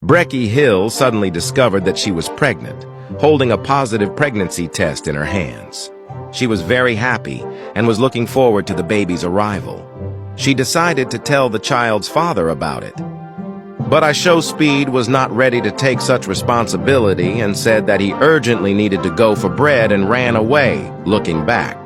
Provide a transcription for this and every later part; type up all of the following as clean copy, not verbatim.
Brecky Hill suddenly discovered that she was pregnant, holding a positive pregnancy test in her hands. She was very happy and was looking forward to the baby's arrival. She decided to tell the child's father about it. But IShowSpeed was not ready to take such responsibility and said that he urgently needed to go for bread and ran away, looking back.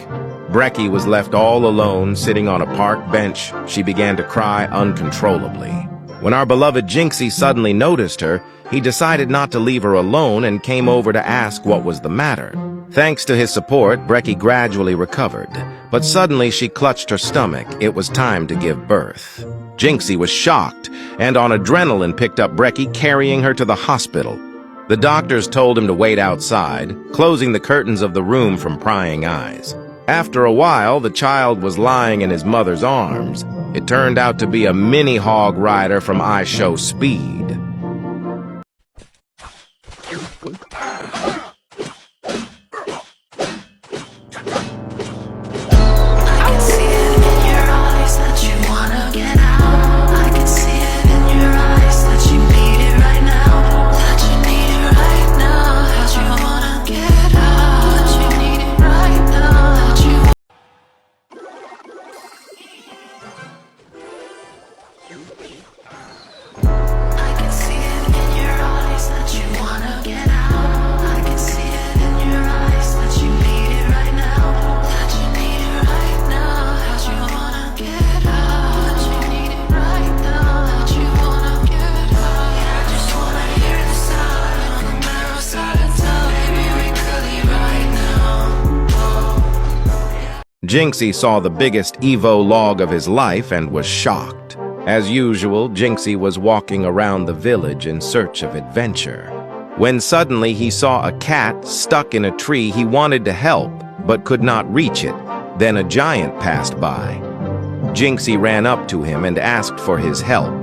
Brecky was left all alone, sitting on a park bench. She began to cry uncontrollably. When our beloved Jynxzi suddenly noticed her, he decided not to leave her alone and came over to ask what was the matter. Thanks to his support, Brecky gradually recovered, but suddenly she clutched her stomach. It was time to give birth. Jynxzi was shocked and on adrenaline picked up Brecky, carrying her to the hospital. The doctors told him to wait outside, closing the curtains of the room from prying eyes. After a while, the child was lying in his mother's arms. It turned out to be a mini hog rider from IShowSpeed. Jynxzi saw the biggest Evo log of his life and was shocked. As usual, Jynxzi was walking around the village in search of adventure, when suddenly he saw a cat stuck in a tree. He wanted to help, but could not reach it. Then a giant passed by. Jynxzi ran up to him and asked for his help.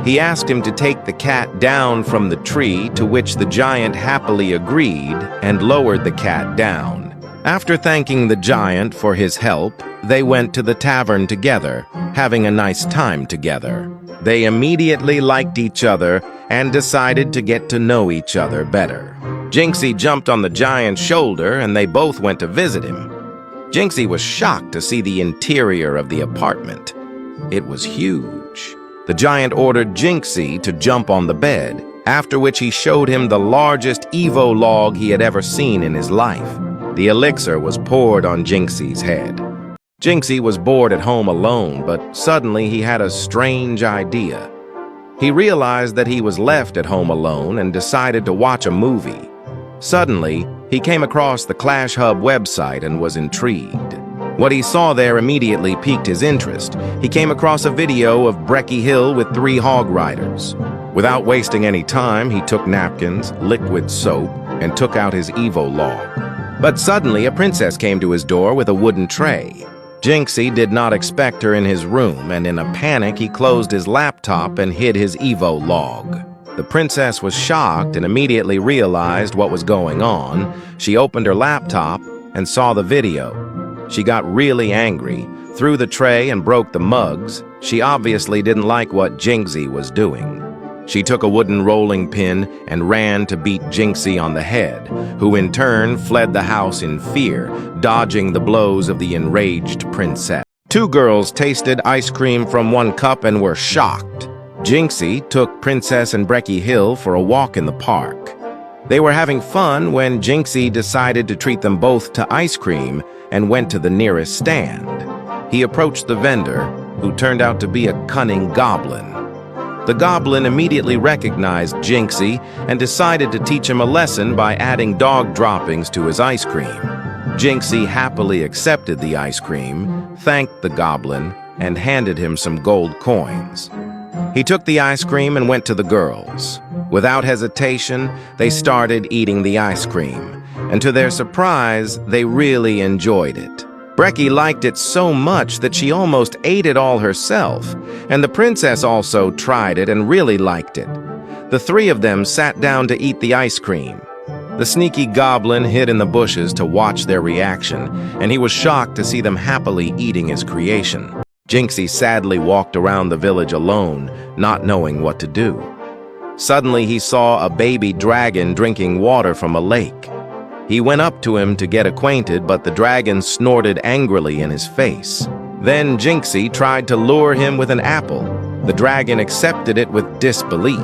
He asked him to take the cat down from the tree, to which the giant happily agreed and lowered the cat down. After thanking the giant for his help, they went to the tavern together, having a nice time together. They immediately liked each other and decided to get to know each other better. Jynxzi jumped on the giant's shoulder and they both went to visit him. Jynxzi was shocked to see the interior of the apartment. It was huge. The giant ordered Jynxzi to jump on the bed, after which he showed him the largest Evo log he had ever seen in his life. The elixir was poured on Jynxzi's head. Jynxzi was bored at home alone, but suddenly he had a strange idea. He realized that he was left at home alone and decided to watch a movie. Suddenly, he came across the Clash Hub website and was intrigued. What he saw there immediately piqued his interest. He came across a video of Brecky Hill with 3 hog riders. Without wasting any time, he took napkins, liquid soap, and took out his Evo log. But suddenly, a princess came to his door with a wooden tray. Jynxzi did not expect her in his room, and in a panic, he closed his laptop and hid his Evo log. The princess was shocked and immediately realized what was going on. She opened her laptop and saw the video. She got really angry, threw the tray and broke the mugs. She obviously didn't like what Jynxzi was doing. She took a wooden rolling pin and ran to beat Jynxzi on the head, who in turn fled the house in fear, dodging the blows of the enraged princess. 2 girls tasted ice cream from 1 cup and were shocked. Jynxzi took Princess and Brecky Hill for a walk in the park. They were having fun when Jynxzi decided to treat them both to ice cream and went to the nearest stand. He approached the vendor, who turned out to be a cunning goblin. The goblin immediately recognized Jynxzi and decided to teach him a lesson by adding dog droppings to his ice cream. Jynxzi happily accepted the ice cream, thanked the goblin, and handed him some gold coins. He took the ice cream and went to the girls. Without hesitation, they started eating the ice cream, and to their surprise, they really enjoyed it. Brecky liked it so much that she almost ate it all herself, and the princess also tried it and really liked it. The 3 of them sat down to eat the ice cream. The sneaky goblin hid in the bushes to watch their reaction, and he was shocked to see them happily eating his creation. Jynxzi sadly walked around the village alone, not knowing what to do. Suddenly he saw a baby dragon drinking water from a lake. He went up to him to get acquainted, but the dragon snorted angrily in his face. Then Jynxzi tried to lure him with an apple. The dragon accepted it with disbelief.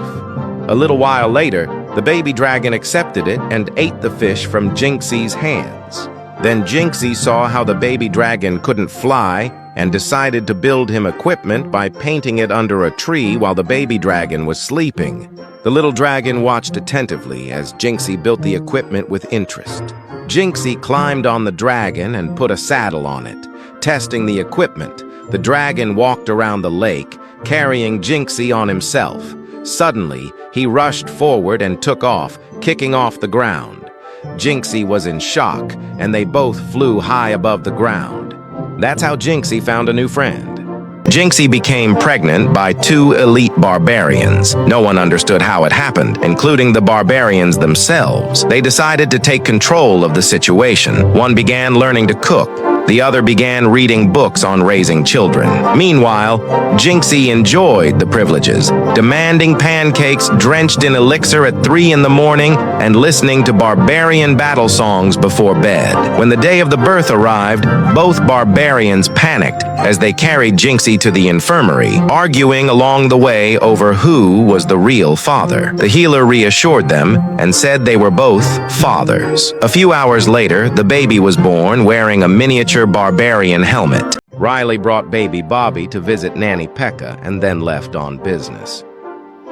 A little while later, the baby dragon accepted it and ate the fish from Jynxzi's hands. Then Jynxzi saw how the baby dragon couldn't fly and decided to build him equipment by painting it under a tree while the baby dragon was sleeping. The little dragon watched attentively as Jynxzi built the equipment with interest. Jynxzi climbed on the dragon and put a saddle on it. Testing the equipment, the dragon walked around the lake, carrying Jynxzi on himself. Suddenly, he rushed forward and took off, kicking off the ground. Jynxzi was in shock, and they both flew high above the ground. That's how Jynxzi found a new friend. Jynxzi became pregnant by 2 elite barbarians. No one understood how it happened, including the barbarians themselves. They decided to take control of the situation. One began learning to cook. The other began reading books on raising children. Meanwhile, Jynxzi enjoyed the privileges, demanding pancakes drenched in elixir at 3 in the morning and listening to barbarian battle songs before bed. When the day of the birth arrived, both barbarians panicked as they carried Jynxzi to the infirmary, arguing along the way over who was the real father. The healer reassured them and said they were both fathers. A few hours later, the baby was born wearing a miniature barbarian helmet. Riley brought baby Bobby to visit Nanny Pekka and then left on business.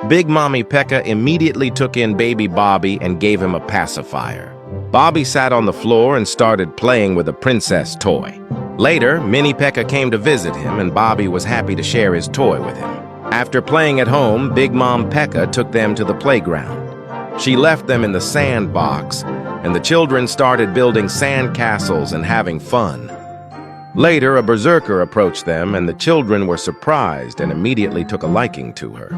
Big Mommy Pekka immediately took in baby Bobby and gave him a pacifier. Bobby sat on the floor and started playing with a princess toy. Later, Mini Pekka came to visit him and Bobby was happy to share his toy with him. After playing at home, Big Mom Pekka took them to the playground. She left them in the sandbox, and the children started building sand castles and having fun. Later, a berserker approached them, and the children were surprised and immediately took a liking to her.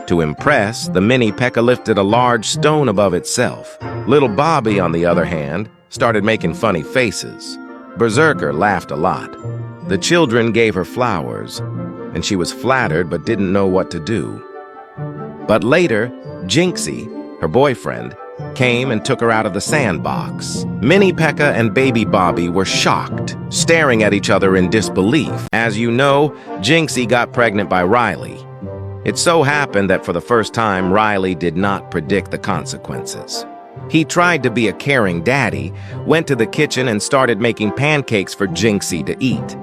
To impress, the Mini Pekka lifted a large stone above itself. Little Bobby, on the other hand, started making funny faces. Berserker laughed a lot. The children gave her flowers, and she was flattered but didn't know what to do. But later, Jynxzi, her boyfriend, came and took her out of the sandbox. Mini Pekka and baby Bobby were shocked, staring at each other in disbelief. As you know, Jynxzi got pregnant by Riley. It so happened that for the first time, Riley did not predict the consequences. He tried to be a caring daddy, went to the kitchen and started making pancakes for Jynxzi to eat.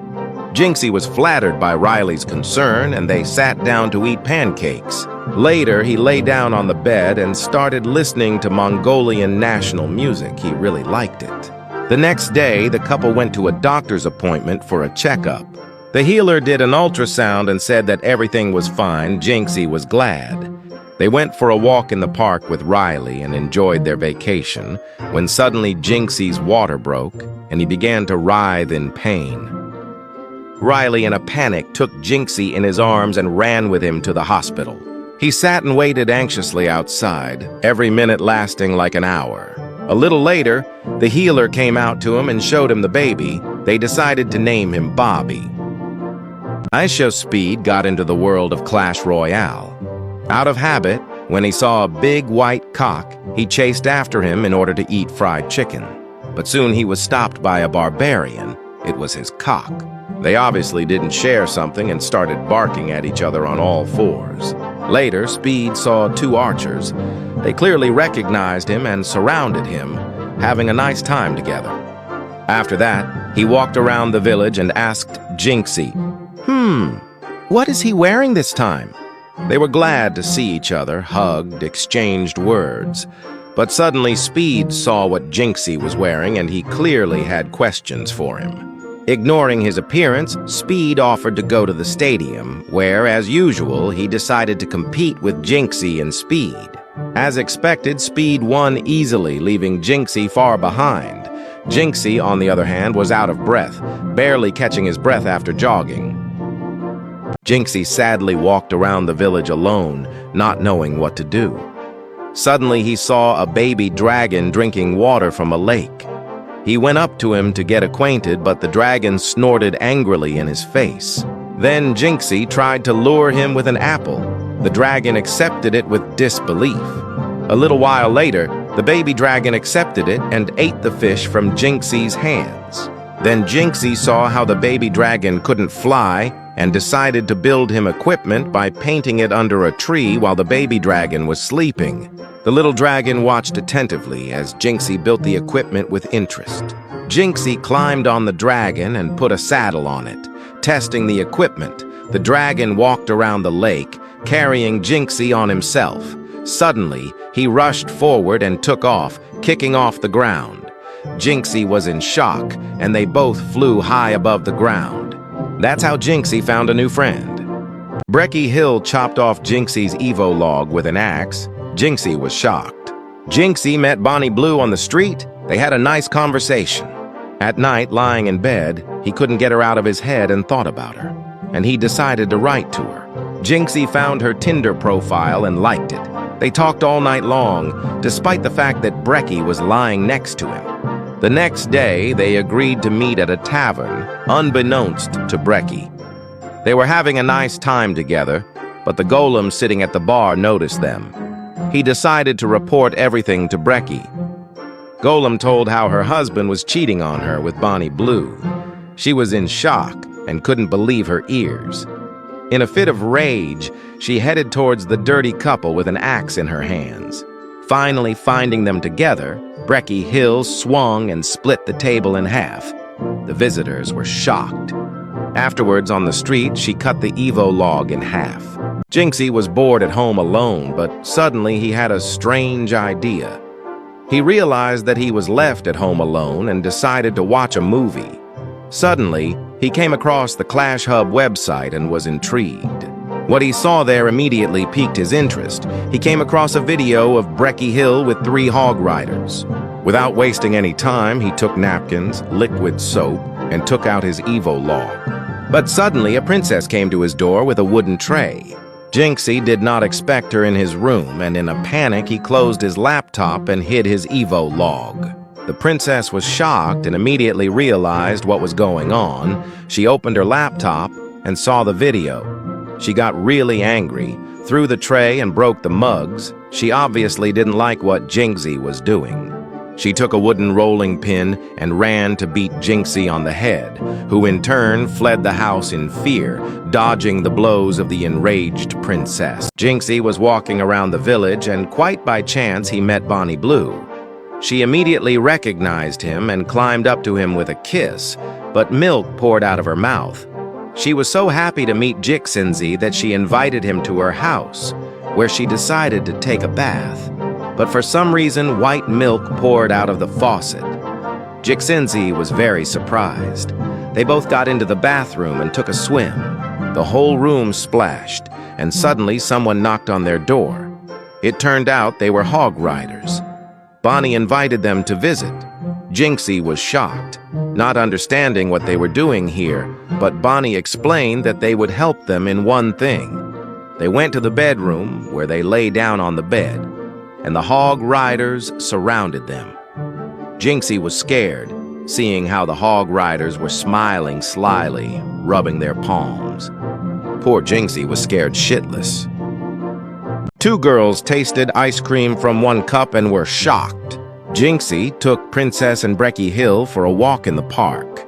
Jynxzi was flattered by Riley's concern, and they sat down to eat pancakes. Later, he lay down on the bed and started listening to Mongolian national music. He really liked it. The next day, the couple went to a doctor's appointment for a checkup. The healer did an ultrasound and said that everything was fine. Jynxzi was glad. They went for a walk in the park with Riley and enjoyed their vacation, when suddenly Jynxzi's water broke and he began to writhe in pain. Riley, in a panic, took Jynxzi in his arms and ran with him to the hospital. He sat and waited anxiously outside, every minute lasting like an hour. A little later, the healer came out to him and showed him the baby. They decided to name him Bobby. Aisha Speed got into the world of Clash Royale. Out of habit, when he saw a big white cock, he chased after him in order to eat fried chicken. But soon he was stopped by a barbarian. It was his cock. They obviously didn't share something and started barking at each other on all fours. Later, Speed saw 2 archers. They clearly recognized him and surrounded him, having a nice time together. After that, he walked around the village and asked Jynxzi, what is he wearing this time? They were glad to see each other, hugged, exchanged words. But suddenly Speed saw what Jynxzi was wearing and he clearly had questions for him. Ignoring his appearance, Speed offered to go to the stadium, where, as usual, he decided to compete with Jynxzi in speed. As expected, Speed won easily, leaving Jynxzi far behind. Jynxzi, on the other hand, was out of breath, barely catching his breath after jogging. Jynxzi sadly walked around the village alone, not knowing what to do. Suddenly, he saw a baby dragon drinking water from a lake. He went up to him to get acquainted, but the dragon snorted angrily in his face. Then Jynxzi tried to lure him with an apple. The dragon accepted it with disbelief. A little while later, the baby dragon accepted it and ate the fish from Jynxzi's hands. Then Jynxzi saw how the baby dragon couldn't fly and decided to build him equipment by painting it under a tree while the baby dragon was sleeping. The little dragon watched attentively as Jynxzi built the equipment with interest. Jynxzi climbed on the dragon and put a saddle on it. Testing the equipment, the dragon walked around the lake, carrying Jynxzi on himself. Suddenly, he rushed forward and took off, kicking off the ground. Jynxzi was in shock, and they both flew high above the ground. That's how Jynxzi found a new friend. Brecky Hill chopped off Jynxzi's Evo log with an axe. Jynxzi was shocked. Jynxzi met Bonnie Blue on the street. They had a nice conversation. At night, lying in bed, he couldn't get her out of his head and thought about her, and he decided to write to her. Jynxzi found her Tinder profile and liked it. They talked all night long, despite the fact that Brecky was lying next to him. The next day, they agreed to meet at a tavern, unbeknownst to Brecky. They were having a nice time together, but the golem sitting at the bar noticed them. He decided to report everything to Brecky. Golem told how her husband was cheating on her with Bonnie Blue. She was in shock and couldn't believe her ears. In a fit of rage, she headed towards the dirty couple with an axe in her hands. Finally finding them together, Brecky Hill swung and split the table in half. The visitors were shocked. Afterwards, on the street, she cut the Evo log in half. Jynxzi was bored at home alone, but suddenly he had a strange idea. He realized that he was left at home alone and decided to watch a movie. Suddenly, he came across the Clash Hub website and was intrigued. What he saw there immediately piqued his interest. He came across a video of Brecky Hill with 3 hog riders. Without wasting any time, he took napkins, liquid soap, and took out his Evo log. But suddenly, a princess came to his door with a wooden tray. Jynxzi did not expect her in his room, and in a panic, he closed his laptop and hid his Evo log. The princess was shocked and immediately realized what was going on. She opened her laptop and saw the video. She got really angry, threw the tray and broke the mugs. She obviously didn't like what Jynxzi was doing. She took a wooden rolling pin and ran to beat Jynxzi on the head, who in turn fled the house in fear, dodging the blows of the enraged princess. Jynxzi was walking around the village, and quite by chance he met Bonnie Blue. She immediately recognized him and climbed up to him with a kiss, but milk poured out of her mouth. She was so happy to meet Jynxzi that she invited him to her house, where she decided to take a bath. But for some reason, white milk poured out of the faucet. Jynxzi was very surprised. They both got into the bathroom and took a swim. The whole room splashed, and suddenly someone knocked on their door. It turned out they were hog riders. Bonnie invited them to visit. Jynxzi was shocked, not understanding what they were doing here, but Bonnie explained that they would help them in one thing. They went to the bedroom, where they lay down on the bed, and the hog riders surrounded them. Jynxzi was scared, seeing how the hog riders were smiling slyly, rubbing their palms. Poor Jynxzi was scared shitless. 2 girls tasted ice cream from one cup and were shocked. Jynxzi took Princess and Brecky Hill for a walk in the park.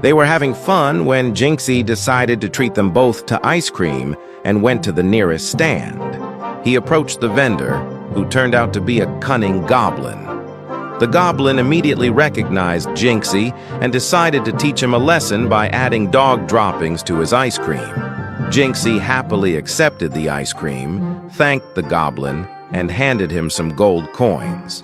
They were having fun when Jynxzi decided to treat them both to ice cream and went to the nearest stand. He approached the vendor, who turned out to be a cunning goblin. The goblin immediately recognized Jynxzi and decided to teach him a lesson by adding dog droppings to his ice cream. Jynxzi happily accepted the ice cream, thanked the goblin, and handed him some gold coins.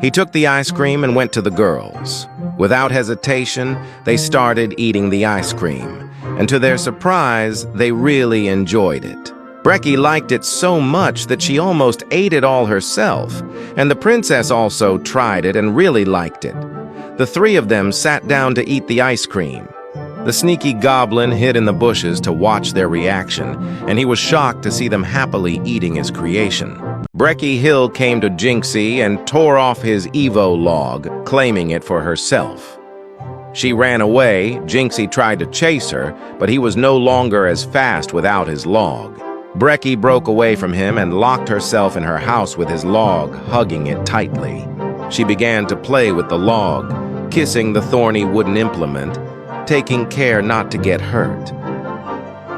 He took the ice cream and went to the girls. Without hesitation, they started eating the ice cream, and to their surprise, they really enjoyed it. Brecky liked it so much that she almost ate it all herself, and the princess also tried it and really liked it. The 3 of them sat down to eat the ice cream. The sneaky goblin hid in the bushes to watch their reaction, and he was shocked to see them happily eating his creation. Brecky Hill came to Jynxzi and tore off his Evo log, claiming it for herself. She ran away. Jynxzi tried to chase her, but he was no longer as fast without his log. Brecky broke away from him and locked herself in her house with his log, hugging it tightly. She began to play with the log, kissing the thorny wooden implement, taking care not to get hurt.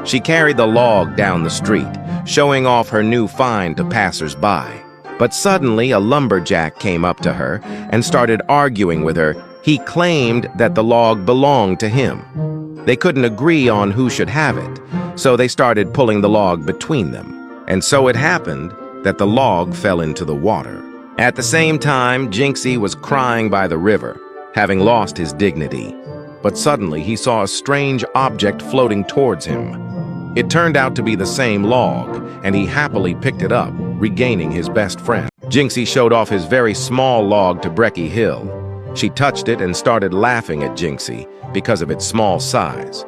She carried the log down the street, showing off her new find to passers-by. But suddenly a lumberjack came up to her and started arguing with her. He claimed that the log belonged to him. They couldn't agree on who should have it, so they started pulling the log between them. And so it happened that the log fell into the water. At the same time, Jynxzi was crying by the river, having lost his dignity. But suddenly he saw a strange object floating towards him. It turned out to be the same log, and he happily picked it up, regaining his best friend. Jynxzi showed off his very small log to Brecky Hill. She touched it and started laughing at Jynxzi because of its small size.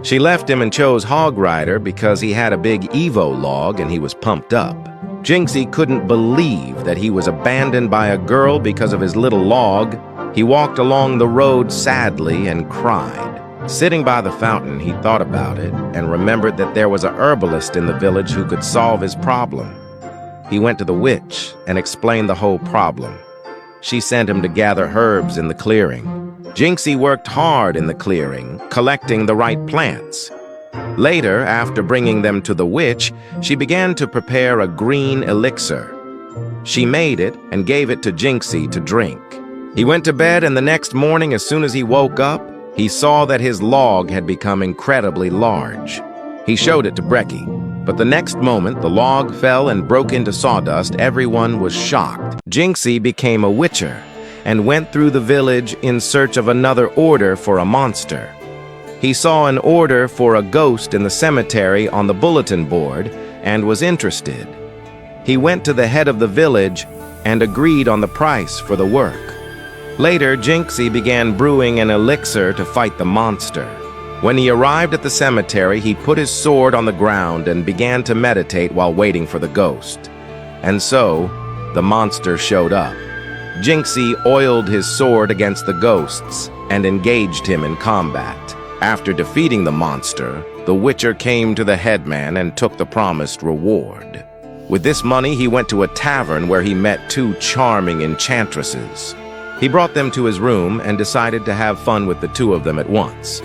She left him and chose Hog Rider because he had a big Evo log and he was pumped up. Jynxzi couldn't believe that he was abandoned by a girl because of his little log. He walked along the road sadly and cried. Sitting by the fountain, he thought about it and remembered that there was a herbalist in the village who could solve his problem. He went to the witch and explained the whole problem. She sent him to gather herbs in the clearing. Jynxzi worked hard in the clearing, collecting the right plants. Later, after bringing them to the witch, she began to prepare a green elixir. She made it and gave it to Jynxzi to drink. He went to bed, and the next morning, as soon as he woke up, he saw that his log had become incredibly large. He showed it to Brecky, but the next moment the log fell and broke into sawdust. Everyone was shocked. Jynxzi became a witcher and went through the village in search of another order for a monster. He saw an order for a ghost in the cemetery on the bulletin board and was interested. He went to the head of the village and agreed on the price for the work. Later, Jynxzi began brewing an elixir to fight the monster. When he arrived at the cemetery, he put his sword on the ground and began to meditate while waiting for the ghost. And so, the monster showed up. Jynxzi oiled his sword against the ghosts and engaged him in combat. After defeating the monster, the witcher came to the headman and took the promised reward. With this money, he went to a tavern where he met two charming enchantresses. He brought them to his room and decided to have fun with the two of them at once.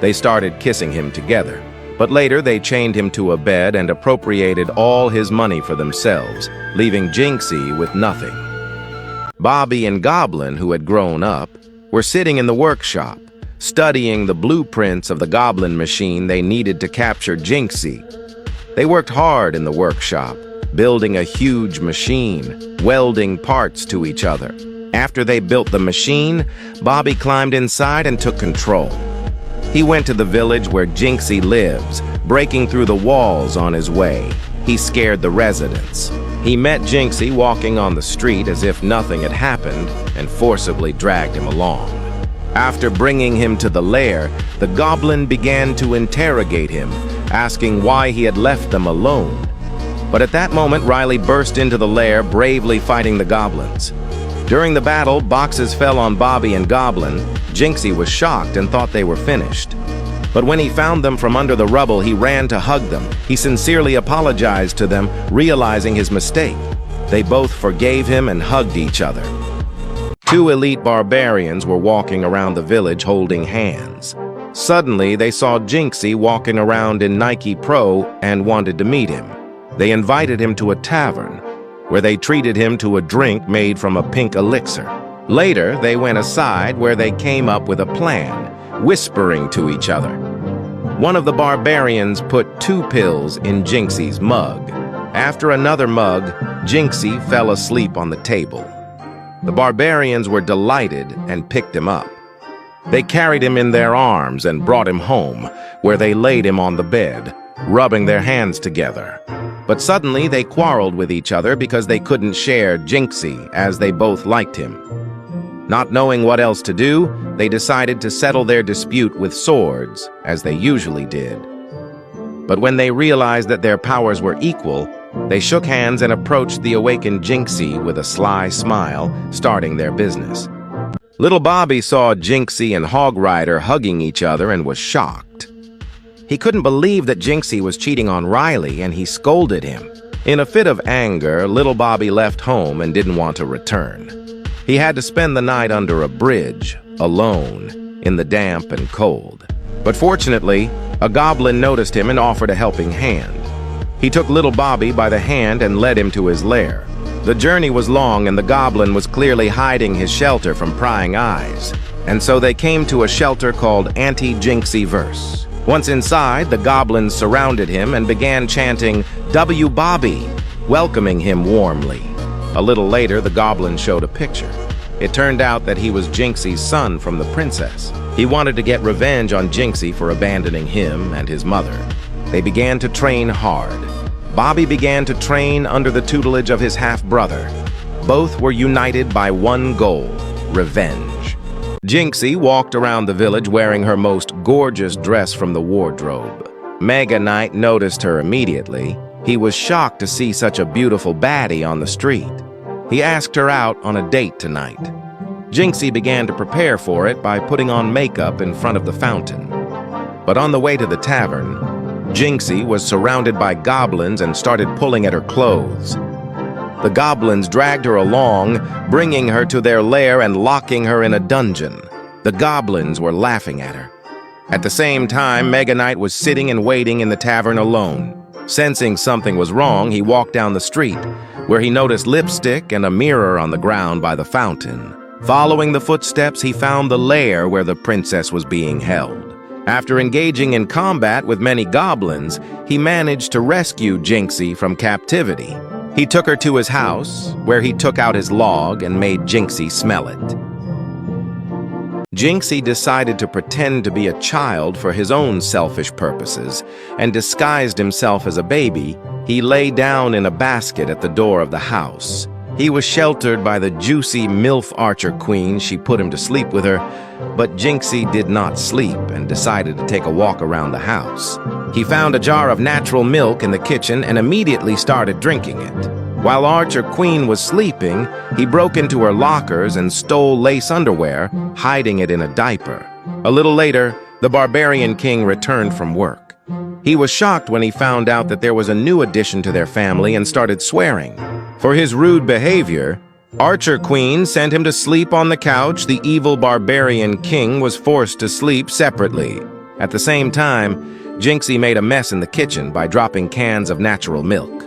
They started kissing him together, but later they chained him to a bed and appropriated all his money for themselves, leaving Jynxzi with nothing. Bobby and Goblin, who had grown up, were sitting in the workshop, studying the blueprints of the goblin machine they needed to capture Jynxzi. They worked hard in the workshop, building a huge machine, welding parts to each other. After they built the machine, Bobby climbed inside and took control. He went to the village where Jynxzi lives, breaking through the walls on his way. He scared the residents. He met Jynxzi walking on the street as if nothing had happened and forcibly dragged him along. After bringing him to the lair, the goblin began to interrogate him, asking why he had left them alone. But at that moment, Riley burst into the lair, bravely fighting the goblins. During the battle, boxes fell on Bobby and Goblin. Jynxzi was shocked and thought they were finished. But when he found them from under the rubble, he ran to hug them. He sincerely apologized to them, realizing his mistake. They both forgave him and hugged each other. Two elite barbarians were walking around the village holding hands. Suddenly, they saw Jynxzi walking around in Nike Pro and wanted to meet him. They invited him to a tavern, where they treated him to a drink made from a pink elixir. Later, they went aside where they came up with a plan, whispering to each other. One of the barbarians put 2 pills in Jynxzi's mug. After another mug, Jynxzi fell asleep on the table. The barbarians were delighted and picked him up. They carried him in their arms and brought him home, where they laid him on the bed, rubbing their hands together. But suddenly they quarreled with each other because they couldn't share Jynxzi, as they both liked him. Not knowing what else to do, they decided to settle their dispute with swords, as they usually did. But when they realized that their powers were equal, they shook hands and approached the awakened Jynxzi with a sly smile, starting their business. Little Bobby saw Jynxzi and Hog Rider hugging each other and was shocked. He couldn't believe that Jynxzi was cheating on Riley, and he scolded him. In a fit of anger, little Bobby left home and didn't want to return. He had to spend the night under a bridge, alone, in the damp and cold. But fortunately, a goblin noticed him and offered a helping hand. He took little Bobby by the hand and led him to his lair. The journey was long, and the goblin was clearly hiding his shelter from prying eyes. And so they came to a shelter called Anti-Jynxzi Verse. Once inside, the goblins surrounded him and began chanting, "W Bobby," welcoming him warmly. A little later, the goblin showed a picture. It turned out that he was Jynxzi's son from the princess. He wanted to get revenge on Jynxzi for abandoning him and his mother. They began to train hard. Bobby began to train under the tutelage of his half-brother. Both were united by one goal: revenge. Jynxzi walked around the village wearing her most gorgeous dress from the wardrobe. Mega Knight noticed her immediately. He was shocked to see such a beautiful baddie on the street. He asked her out on a date tonight. Jynxzi began to prepare for it by putting on makeup in front of the fountain. But on the way to the tavern, Jynxzi was surrounded by goblins and started pulling at her clothes. The goblins dragged her along, bringing her to their lair and locking her in a dungeon. The goblins were laughing at her. At the same time, Mega Knight was sitting and waiting in the tavern alone. Sensing something was wrong, he walked down the street, where he noticed lipstick and a mirror on the ground by the fountain. Following the footsteps, he found the lair where the princess was being held. After engaging in combat with many goblins, he managed to rescue Jynxzi from captivity. He took her to his house, where he took out his log and made Jynxzi smell it. Jynxzi decided to pretend to be a child for his own selfish purposes and disguised himself as a baby. He lay down in a basket at the door of the house. He was sheltered by the juicy MILF archer queen. She put him to sleep with her, but Jynxzi did not sleep and decided to take a walk around the house. He found a jar of natural milk in the kitchen and immediately started drinking it. While Archer Queen was sleeping, he broke into her lockers and stole lace underwear, hiding it in a diaper. A little later, the Barbarian King returned from work. He was shocked when he found out that there was a new addition to their family and started swearing. For his rude behavior, Archer Queen sent him to sleep on the couch. The evil Barbarian King was forced to sleep separately. At the same time, Jynxzi made a mess in the kitchen by dropping cans of natural milk.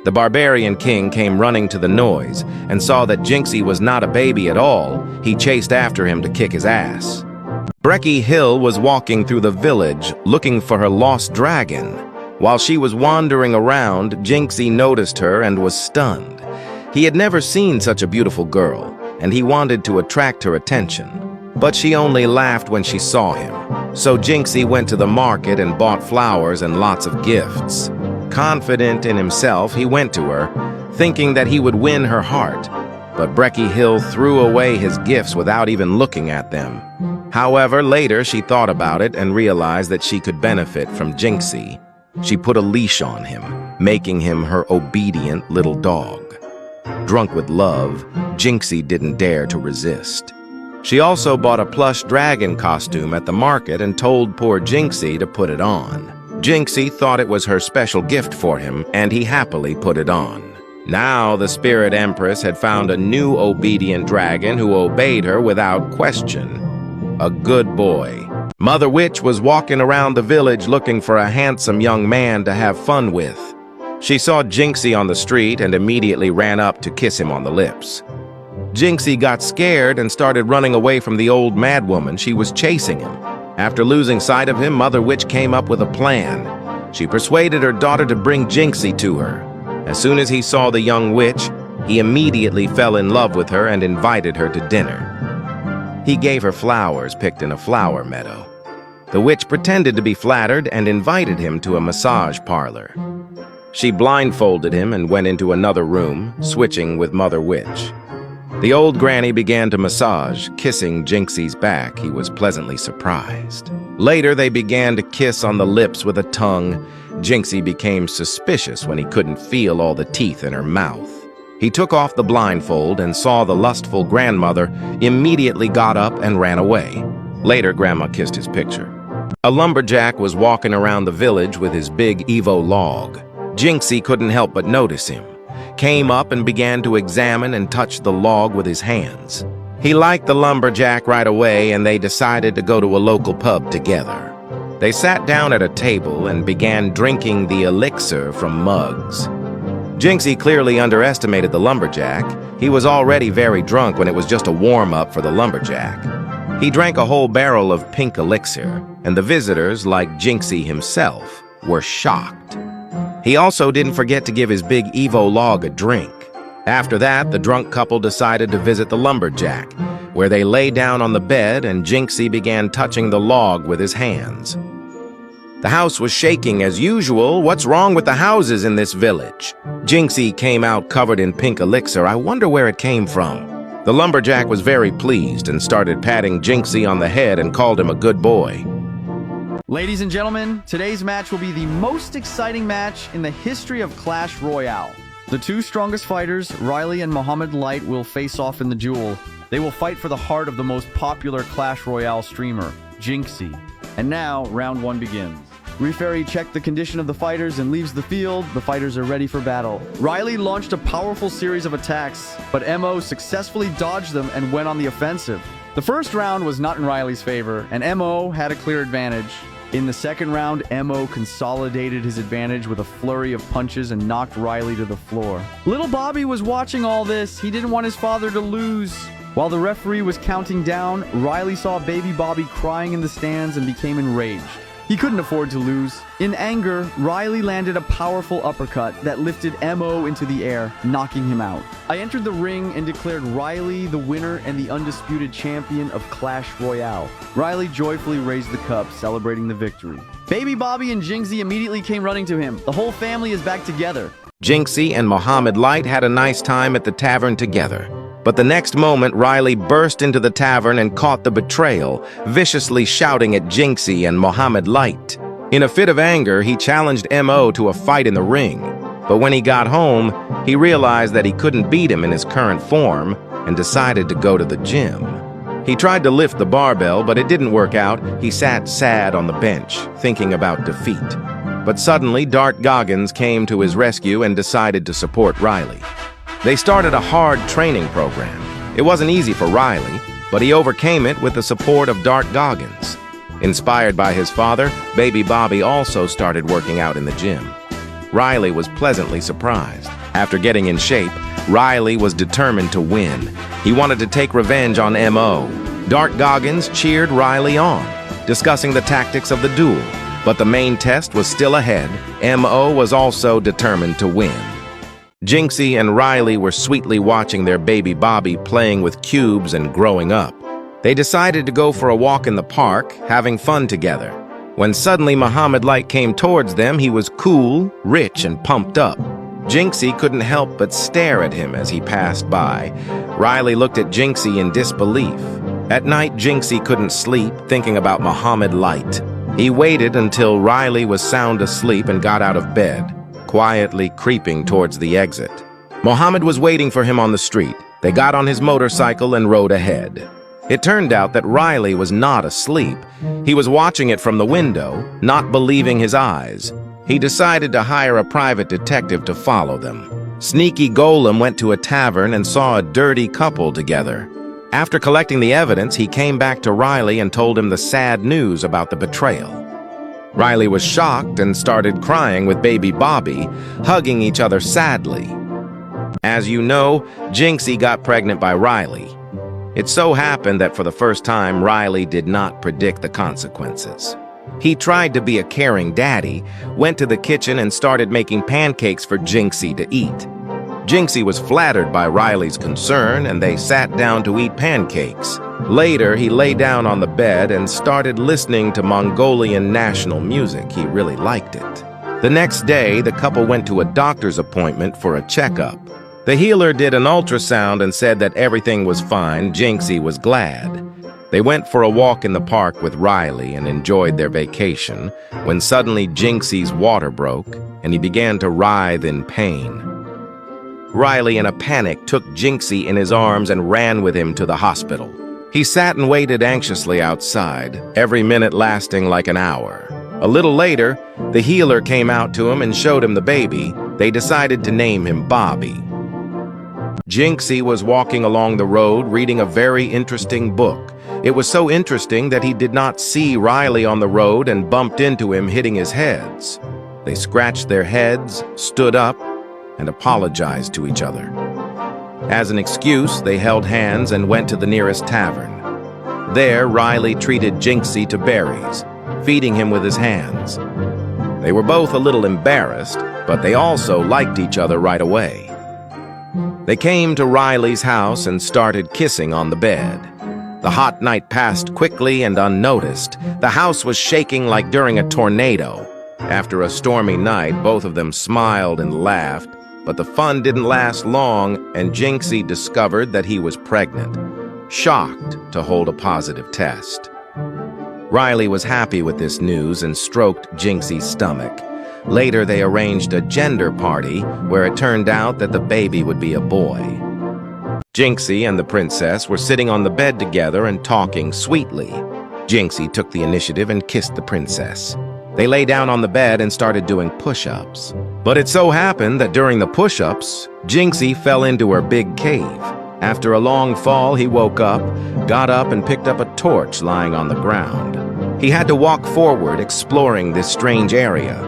The Barbarian King came running to the noise and saw that Jynxzi was not a baby at all. He chased after him to kick his ass. Brekkie Hill was walking through the village looking for her lost dragon. While she was wandering around, Jynxzi noticed her and was stunned. He had never seen such a beautiful girl, and he wanted to attract her attention. But she only laughed when she saw him. So Jynxzi went to the market and bought flowers and lots of gifts. Confident in himself, he went to her, thinking that he would win her heart. But Brekkie Hill threw away his gifts without even looking at them. However, later she thought about it and realized that she could benefit from Jynxzi. She put a leash on him, making him her obedient little dog. Drunk with love, Jynxzi didn't dare to resist. She also bought a plush dragon costume at the market and told poor Jynxzi to put it on. Jynxzi thought it was her special gift for him, and he happily put it on. Now the Spirit Empress had found a new obedient dragon who obeyed her without question. A good boy. Mother Witch was walking around the village looking for a handsome young man to have fun with. She saw Jynxzi on the street and immediately ran up to kiss him on the lips. Jynxzi got scared and started running away from the old madwoman. She was chasing him. After losing sight of him, Mother Witch came up with a plan. She persuaded her daughter to bring Jynxzi to her. As soon as he saw the young witch, he immediately fell in love with her and invited her to dinner. He gave her flowers picked in a flower meadow. The witch pretended to be flattered and invited him to a massage parlor. She blindfolded him and went into another room, switching with Mother Witch. The old granny began to massage, kissing Jynxzi's back. He was pleasantly surprised. Later, they began to kiss on the lips with a tongue. Jynxzi became suspicious when he couldn't feel all the teeth in her mouth. He took off the blindfold and saw the lustful grandmother, immediately got up and ran away. Later, Grandma kissed his picture. A lumberjack was walking around the village with his big Evo log. Jynxzi couldn't help but notice him, came up and began to examine and touch the log with his hands. He liked the lumberjack right away, and they decided to go to a local pub together. They sat down at a table and began drinking the elixir from mugs. Jynxzi clearly underestimated the lumberjack. He was already very drunk when it was just a warm-up for the lumberjack. He drank a whole barrel of pink elixir, and the visitors, like Jynxzi himself, were shocked. He also didn't forget to give his big Evo log a drink. After that, the drunk couple decided to visit the lumberjack, where they lay down on the bed and Jynxzi began touching the log with his hands. The house was shaking as usual. What's wrong with the houses in this village? Jynxzi came out covered in pink elixir. I wonder where it came from. The lumberjack was very pleased and started patting Jynxzi on the head and called him a good boy. Ladies and gentlemen, today's match will be the most exciting match in the history of Clash Royale. The two strongest fighters, Riley and Mohammed Light, will face off in the duel. They will fight for the heart of the most popular Clash Royale streamer, Jynxzi. And now, round one begins. Referee checked the condition of the fighters and leaves the field. The fighters are ready for battle. Riley launched a powerful series of attacks, but Mo successfully dodged them and went on the offensive. The first round was not in Riley's favor, and Mo had a clear advantage. In the second round, Mo consolidated his advantage with a flurry of punches and knocked Riley to the floor. Little Bobby was watching all this. He didn't want his father to lose. While the referee was counting down, Riley saw baby Bobby crying in the stands and became enraged. He couldn't afford to lose. In anger, Riley landed a powerful uppercut that lifted Mo into the air, knocking him out. I entered the ring and declared Riley the winner and the undisputed champion of Clash Royale. Riley joyfully raised the cup, celebrating the victory. Baby Bobby and Jynxzi immediately came running to him. The whole family is back together. Jynxzi and Mohammed Light had a nice time at the tavern together. But the next moment, Riley burst into the tavern and caught the betrayal, viciously shouting at Jynxzi and Mohammed Light. In a fit of anger, he challenged Mo to a fight in the ring. But when he got home, he realized that he couldn't beat him in his current form and decided to go to the gym. He tried to lift the barbell, but it didn't work out. He sat sad on the bench, thinking about defeat. But suddenly, Dart Goggins came to his rescue and decided to support Riley. They started a hard training program. It wasn't easy for Riley, but he overcame it with the support of Dart Goggins. Inspired by his father, baby Bobby also started working out in the gym. Riley was pleasantly surprised. After getting in shape, Riley was determined to win. He wanted to take revenge on Mo. Dart Goggins cheered Riley on, discussing the tactics of the duel. But the main test was still ahead. Mo was also determined to win. Jynxzi and Riley were sweetly watching their baby Bobby playing with cubes and growing up. They decided to go for a walk in the park, having fun together. When suddenly Mohammed Light came towards them, he was cool, rich, and pumped up. Jynxzi couldn't help but stare at him as he passed by. Riley looked at Jynxzi in disbelief. At night, Jynxzi couldn't sleep, thinking about Mohammed Light. He waited until Riley was sound asleep and got out of bed, quietly creeping towards the exit. Mohammed was waiting for him on the street. They got on his motorcycle and rode ahead. It turned out that Riley was not asleep. He was watching it from the window, not believing his eyes. He decided to hire a private detective to follow them. Sneaky Golem went to a tavern and saw a dirty couple together. After collecting the evidence, he came back to Riley and told him the sad news about the betrayal. Riley was shocked and started crying with baby Bobby, hugging each other sadly. As you know, Jynxzi got pregnant by Riley. It so happened that for the first time, Riley did not predict the consequences. He tried to be a caring daddy, went to the kitchen and started making pancakes for Jynxzi to eat. Jynxzi was flattered by Riley's concern, and they sat down to eat pancakes. Later, he lay down on the bed and started listening to Mongolian national music. He really liked it. The next day, the couple went to a doctor's appointment for a checkup. The healer did an ultrasound and said that everything was fine. Jynxzi was glad. They went for a walk in the park with Riley and enjoyed their vacation, when suddenly Jynxzi's water broke and he began to writhe in pain. Riley, in a panic, took Jynxzi in his arms and ran with him to the hospital. He sat and waited anxiously outside, every minute lasting like an hour. A little later, the healer came out to him and showed him the baby. They decided to name him Bobby. Jynxzi was walking along the road reading a very interesting book. It was so interesting that he did not see Riley on the road and bumped into him, hitting his heads. They scratched their heads, stood up, and apologized to each other. As an excuse, they held hands and went to the nearest tavern. There, Riley treated Jynxzi to berries, feeding him with his hands. They were both a little embarrassed, but they also liked each other right away. They came to Riley's house and started kissing on the bed. The hot night passed quickly and unnoticed. The house was shaking like during a tornado. After a stormy night, both of them smiled and laughed, but the fun didn't last long, and Jynxzi discovered that he was pregnant, shocked to hold a positive test. Riley was happy with this news and stroked Jynxzi's stomach. Later, they arranged a gender party where it turned out that the baby would be a boy. Jynxzi and the princess were sitting on the bed together and talking sweetly. Jynxzi took the initiative and kissed the princess. They lay down on the bed and started doing push-ups. But it so happened that during the push-ups, Jynxzi fell into her big cave. After a long fall, he woke up, got up and picked up a torch lying on the ground. He had to walk forward, exploring this strange area.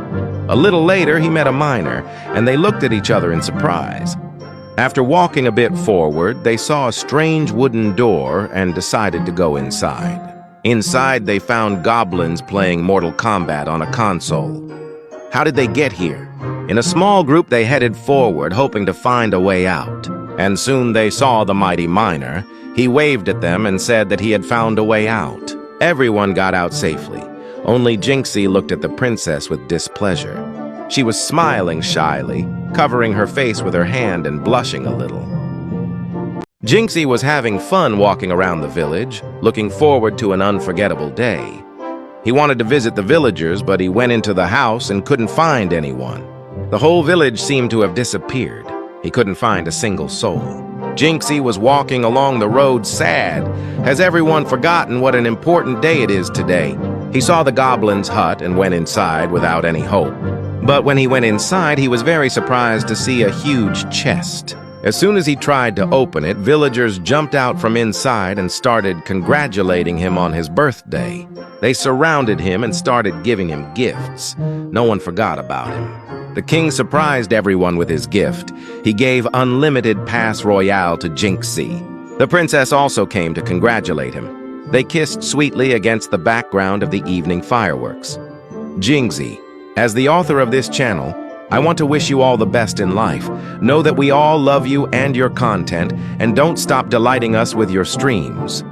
A little later, he met a miner, and they looked at each other in surprise. After walking a bit forward, they saw a strange wooden door and decided to go inside. Inside, they found goblins playing Mortal Kombat on a console. How did they get here? In a small group, they headed forward, hoping to find a way out. And soon they saw the mighty miner. He waved at them and said that he had found a way out. Everyone got out safely. Only Jynxzi looked at the princess with displeasure. She was smiling shyly, covering her face with her hand and blushing a little. Jynxzi was having fun walking around the village, looking forward to an unforgettable day. He wanted to visit the villagers, but he went into the house and couldn't find anyone. The whole village seemed to have disappeared. He couldn't find a single soul. Jynxzi was walking along the road sad. Has everyone forgotten what an important day it is today? He saw the goblin's hut and went inside without any hope. But when he went inside, he was very surprised to see a huge chest. As soon as he tried to open it, villagers jumped out from inside and started congratulating him on his birthday. They surrounded him and started giving him gifts. No one forgot about him. The king surprised everyone with his gift. He gave unlimited pass Royale to Jynxzi. The princess also came to congratulate him. They kissed sweetly against the background of the evening fireworks. Jynxzi, as the author of this channel, I want to wish you all the best in life. Know that we all love you and your content, and don't stop delighting us with your streams.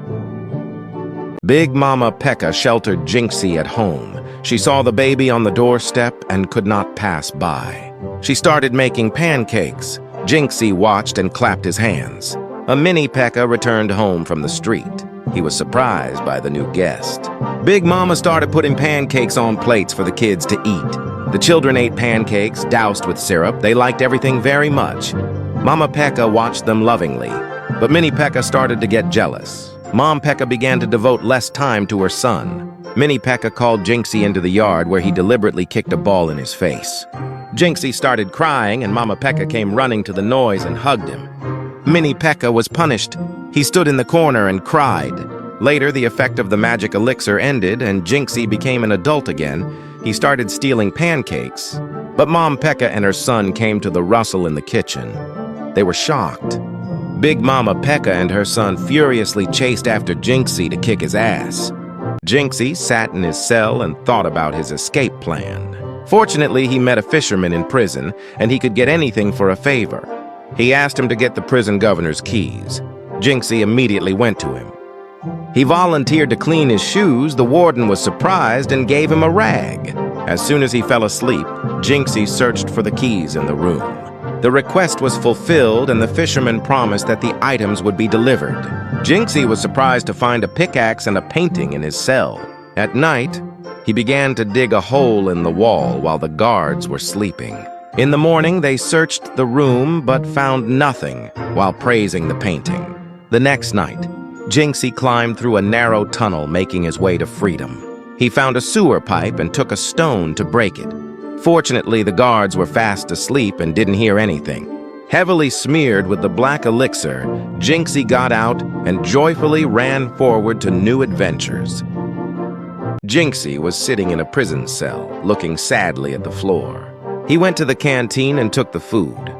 Big Mama Pekka sheltered Jynxzi at home. She saw the baby on the doorstep and could not pass by. She started making pancakes. Jynxzi watched and clapped his hands. A mini Pekka returned home from the street. He was surprised by the new guest. Big Mama started putting pancakes on plates for the kids to eat. The children ate pancakes, doused with syrup. They liked everything very much. Mama Pekka watched them lovingly, but Mini Pekka started to get jealous. Mom Pekka began to devote less time to her son. Mini Pekka called Jynxzi into the yard where he deliberately kicked a ball in his face. Jynxzi started crying and Mama Pekka came running to the noise and hugged him. Mini Pekka was punished. He stood in the corner and cried. Later, the effect of the magic elixir ended and Jynxzi became an adult again. He started stealing pancakes. But Mom Pekka and her son came to the rustle in the kitchen. They were shocked. Big Mama Pekka and her son furiously chased after Jynxzi to kick his ass. Jynxzi sat in his cell and thought about his escape plan. Fortunately, he met a fisherman in prison, and he could get anything for a favor. He asked him to get the prison governor's keys. Jynxzi immediately went to him. He volunteered to clean his shoes. The warden was surprised and gave him a rag. As soon as he fell asleep, Jynxzi searched for the keys in the room. The request was fulfilled and the fisherman promised that the items would be delivered. Jynxzi was surprised to find a pickaxe and a painting in his cell. At night, he began to dig a hole in the wall while the guards were sleeping. In the morning, they searched the room but found nothing while praising the painting. The next night, Jynxzi climbed through a narrow tunnel, making his way to freedom. He found a sewer pipe and took a stone to break it. Fortunately, the guards were fast asleep and didn't hear anything. Heavily smeared with the black elixir, Jynxzi got out and joyfully ran forward to new adventures. Jynxzi was sitting in a prison cell, looking sadly at the floor. He went to the canteen and took the food.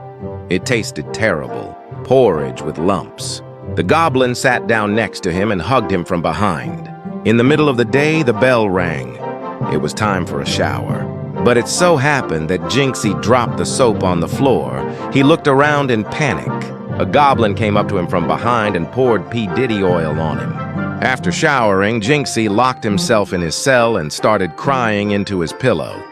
It tasted terrible, porridge with lumps. The goblin sat down next to him and hugged him from behind. In the middle of the day, the bell rang. It was time for a shower. But it so happened that Jynxzi dropped the soap on the floor. He looked around in panic. A goblin came up to him from behind and poured P. Diddy oil on him. After showering, Jynxzi locked himself in his cell and started crying into his pillow.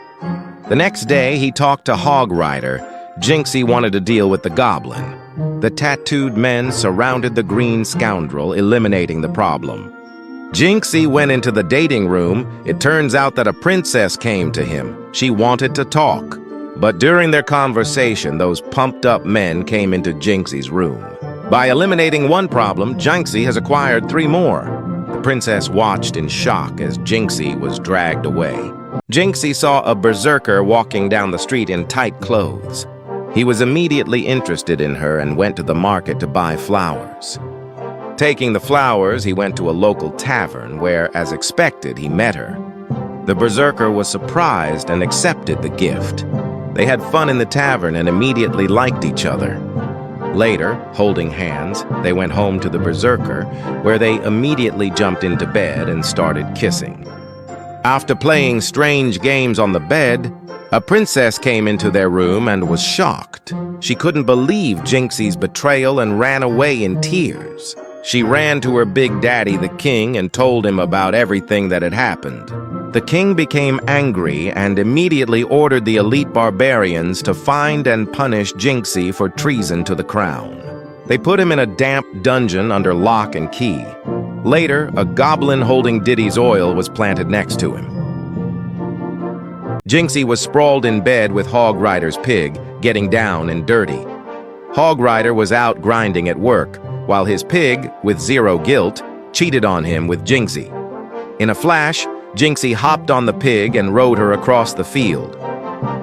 The next day, he talked to Hog Rider. Jynxzi wanted to deal with the goblin. The tattooed men surrounded the green scoundrel, eliminating the problem. Jynxzi went into the dating room. It turns out that a princess came to him. She wanted to talk. But during their conversation, those pumped-up men came into Jynxzi's room. By eliminating one problem, Jynxzi has acquired 3 more. The princess watched in shock as Jynxzi was dragged away. Jynxzi saw a berserker walking down the street in tight clothes. He was immediately interested in her and went to the market to buy flowers. Taking the flowers, he went to a local tavern where, as expected, he met her. The berserker was surprised and accepted the gift. They had fun in the tavern and immediately liked each other. Later, holding hands, they went home to the berserker, where they immediately jumped into bed and started kissing. After playing strange games on the bed, a princess came into their room and was shocked. She couldn't believe Jynxzi's betrayal and ran away in tears. She ran to her big daddy, the king, and told him about everything that had happened. The king became angry and immediately ordered the elite barbarians to find and punish Jynxzi for treason to the crown. They put him in a damp dungeon under lock and key. Later, a goblin holding Diddy's oil was planted next to him. Jynxzi was sprawled in bed with Hog Rider's pig, getting down and dirty. Hog Rider was out grinding at work, while his pig, with zero guilt, cheated on him with Jynxzi. In a flash, Jynxzi hopped on the pig and rode her across the field.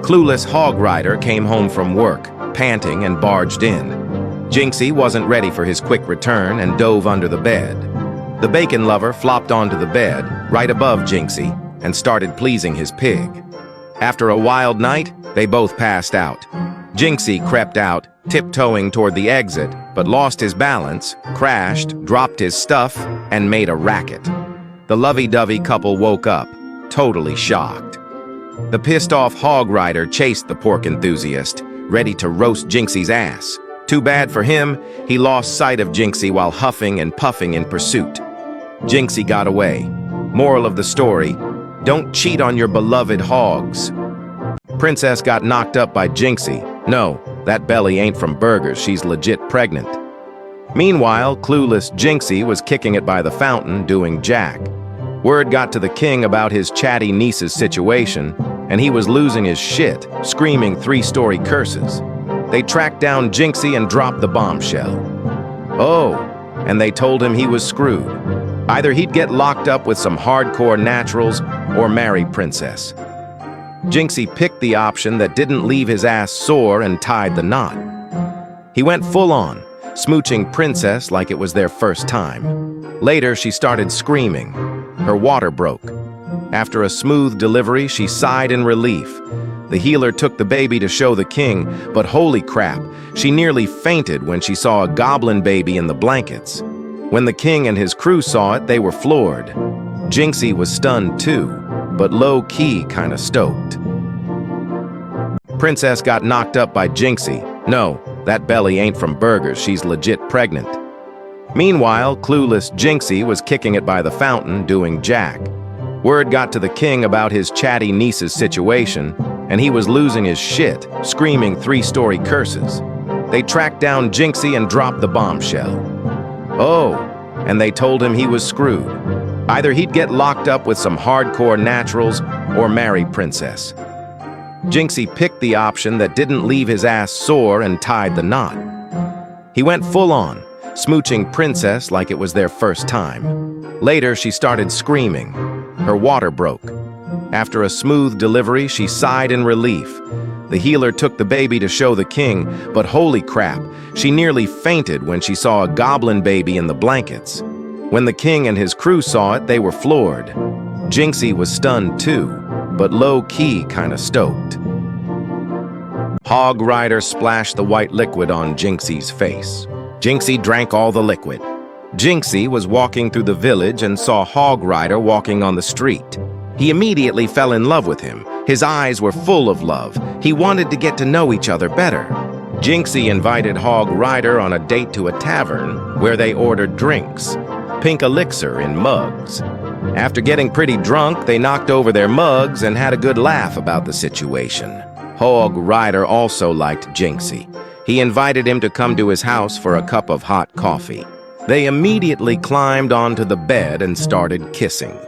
Clueless Hog Rider came home from work, panting, and barged in. Jynxzi wasn't ready for his quick return and dove under the bed. The bacon lover flopped onto the bed, right above Jynxzi, and started pleasing his pig. After a wild night, they both passed out. Jynxzi crept out, tiptoeing toward the exit, but lost his balance, crashed, dropped his stuff, and made a racket. The lovey-dovey couple woke up, totally shocked. The pissed-off Hog Rider chased the pork enthusiast, ready to roast Jynxzi's ass. Too bad for him, he lost sight of Jynxzi while huffing and puffing in pursuit. Jynxzi got away. Moral of the story, don't cheat on your beloved hogs. Princess got knocked up by Jynxzi. No, that belly ain't from burgers, she's legit pregnant. Meanwhile, clueless Jynxzi was kicking it by the fountain, doing jack. Word got to the king about his chatty niece's situation, and he was losing his shit, screaming 3-story curses. They tracked down Jynxzi and dropped the bombshell. Oh, and they told him he was screwed. Either he'd get locked up with some hardcore naturals or marry Princess. Jynxzi picked the option that didn't leave his ass sore and tied the knot. He went full on, smooching Princess like it was their first time. Later, she started screaming. Her water broke. After a smooth delivery, she sighed in relief. The healer took the baby to show the king, but holy crap, she nearly fainted when she saw a goblin baby in the blankets. When the king and his crew saw it, they were floored. Jynxzi was stunned too, but low-key kinda stoked. Princess got knocked up by Jynxzi. No, that belly ain't from burgers, she's legit pregnant. Meanwhile, clueless Jynxzi was kicking it by the fountain, doing jack. Word got to the king about his chatty niece's situation, and he was losing his shit, screaming 3-story curses. They tracked down Jynxzi and dropped the bombshell. Oh, and they told him he was screwed. Either he'd get locked up with some hardcore naturals or marry Princess. Jynxzi picked the option that didn't leave his ass sore and tied the knot. He went full on, smooching Princess like it was their first time. Later, she started screaming. Her water broke. After a smooth delivery, she sighed in relief. The healer took the baby to show the king, but holy crap, she nearly fainted when she saw a goblin baby in the blankets. When the king and his crew saw it, they were floored. Jynxzi was stunned too, but low-key kinda stoked. Hog Rider splashed the white liquid on Jynxzi's face. Jynxzi drank all the liquid. Jynxzi was walking through the village and saw Hog Rider walking on the street. He immediately fell in love with him. His eyes were full of love. He wanted to get to know each other better. Jynxzi invited Hog Rider on a date to a tavern where they ordered drinks, pink elixir in mugs. After getting pretty drunk, they knocked over their mugs and had a good laugh about the situation. Hog Rider also liked Jynxzi. He invited him to come to his house for a cup of hot coffee. They immediately climbed onto the bed and started kissing.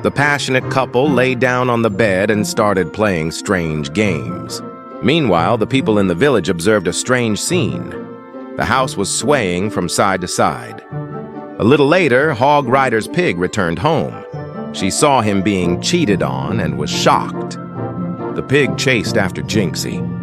The passionate couple lay down on the bed and started playing strange games. Meanwhile, the people in the village observed a strange scene. The house was swaying from side to side. A little later, Hog Rider's pig returned home. She saw him being cheated on and was shocked. The pig chased after Jynxzi.